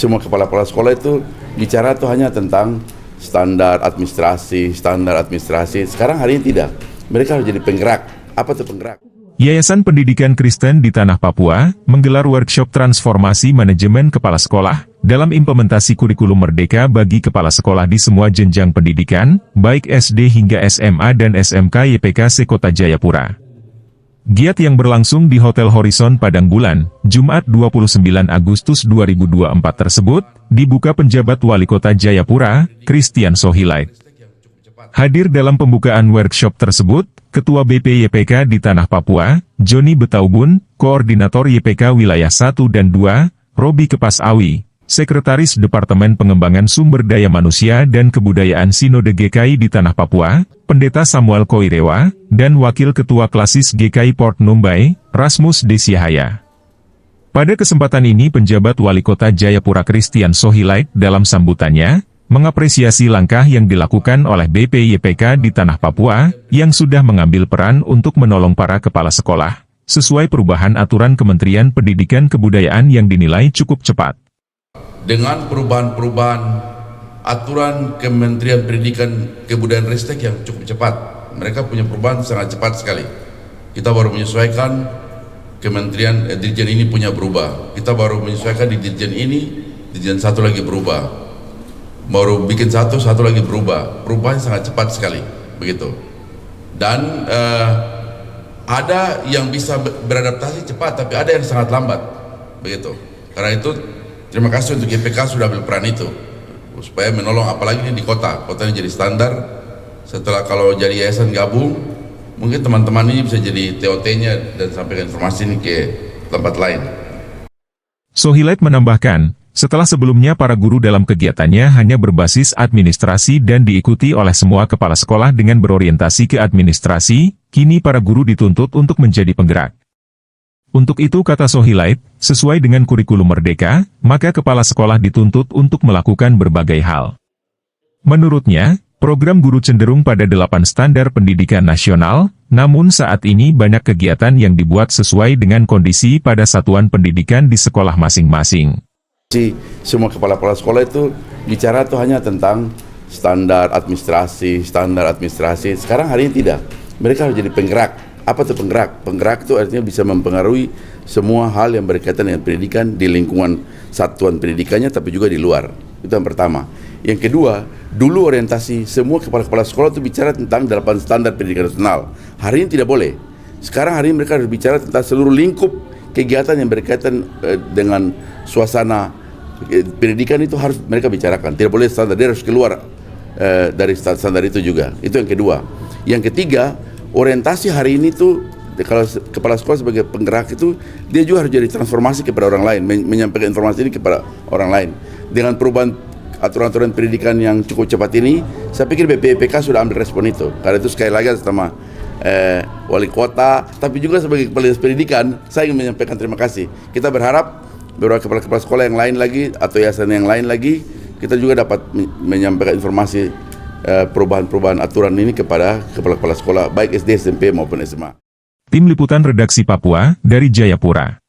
semua kepala-kepala sekolah itu bicara tuh hanya tentang standar administrasi. Sekarang hari ini tidak. Mereka harus jadi penggerak. Apa tuh penggerak? Yayasan Pendidikan Kristen di Tanah Papua menggelar workshop transformasi manajemen kepala sekolah dalam implementasi kurikulum merdeka bagi kepala sekolah di semua jenjang pendidikan, baik SD hingga SMA dan SMK YPKC Kota Jayapura. Giat yang berlangsung di Hotel Horizon Padang Bulan, Jumat 29 Agustus 2024 tersebut, dibuka penjabat Wali Kota Jayapura, Christian Sohilait. Hadir dalam pembukaan workshop tersebut, Ketua BP YPK di Tanah Papua, Joni Betaubun, Koordinator YPK Wilayah 1 dan 2, Robi Kepas Awi, Sekretaris Departemen Pengembangan Sumber Daya Manusia dan Kebudayaan Sinode GKI di Tanah Papua, Pendeta Samuel Koirewa, dan Wakil Ketua Klasis GKI Port Numbai, Rasmus Desiahaya. Pada kesempatan ini penjabat Wali Kota Jayapura Christian Sohilait dalam sambutannya, mengapresiasi langkah yang dilakukan oleh BP YPK di Tanah Papua, yang sudah mengambil peran untuk menolong para kepala sekolah, sesuai perubahan aturan Kementerian Pendidikan Kebudayaan yang dinilai cukup cepat. Dengan perubahan-perubahan aturan Kementerian Pendidikan Kebudayaan Ristek yang cukup cepat. Mereka punya perubahan sangat cepat sekali. Kita baru menyesuaikan Kementerian Dirjen ini punya berubah. Kita baru menyesuaikan di Dirjen ini, Dirjen satu lagi berubah. Baru bikin satu lagi berubah. Perubahan sangat cepat sekali, begitu. Dan ada yang bisa beradaptasi cepat, tapi ada yang sangat lambat, begitu. Karena itu terima kasih untuk YPK sudah ambil peran itu supaya menolong, apalagi ini di kota ini jadi standar. Setelah kalau jadi yayasan gabung, mungkin teman-teman ini bisa jadi TOT-nya dan sampaikan informasi ini ke tempat lain. Sohilait menambahkan, setelah sebelumnya para guru dalam kegiatannya hanya berbasis administrasi dan diikuti oleh semua kepala sekolah dengan berorientasi ke administrasi, kini para guru dituntut untuk menjadi penggerak. Untuk itu kata Sohilait, sesuai dengan kurikulum merdeka, maka kepala sekolah dituntut untuk melakukan berbagai hal. Menurutnya, program guru cenderung pada 8 standar pendidikan nasional, namun saat ini banyak kegiatan yang dibuat sesuai dengan kondisi pada satuan pendidikan di sekolah masing-masing. Semua kepala-kepala sekolah itu bicara tuh hanya tentang standar administrasi. Sekarang hari ini tidak. Mereka harus jadi penggerak. Apa itu penggerak? Penggerak itu artinya bisa mempengaruhi semua hal yang berkaitan dengan pendidikan di lingkungan satuan pendidikannya, tapi juga di luar. Itu yang pertama. Yang kedua, dulu orientasi semua kepala-kepala sekolah itu bicara tentang 8 standar pendidikan nasional. Hari ini tidak boleh. Sekarang hari ini mereka harus bicara tentang seluruh lingkup kegiatan yang berkaitan dengan suasana pendidikan, itu harus mereka bicarakan. Tidak boleh standar, dia harus keluar dari standar itu juga. Itu yang kedua. Yang ketiga, orientasi hari ini tuh kalau kepala sekolah sebagai penggerak itu dia juga harus jadi transformasi kepada orang lain, menyampaikan informasi ini kepada orang lain. Dengan perubahan aturan-aturan pendidikan yang cukup cepat ini, saya pikir BPYPK sudah ambil respon itu. Karena itu sekali lagi sama wali kota, tapi juga sebagai kepala pendidikan, saya ingin menyampaikan terima kasih. Kita berharap beberapa kepala sekolah yang lain lagi atau yayasan yang lain lagi, kita juga dapat menyampaikan informasi perubahan-perubahan aturan ini kepada kepala-kepala sekolah baik SD, SMP maupun SMA. Tim Liputan Redaksi Papua dari Jayapura.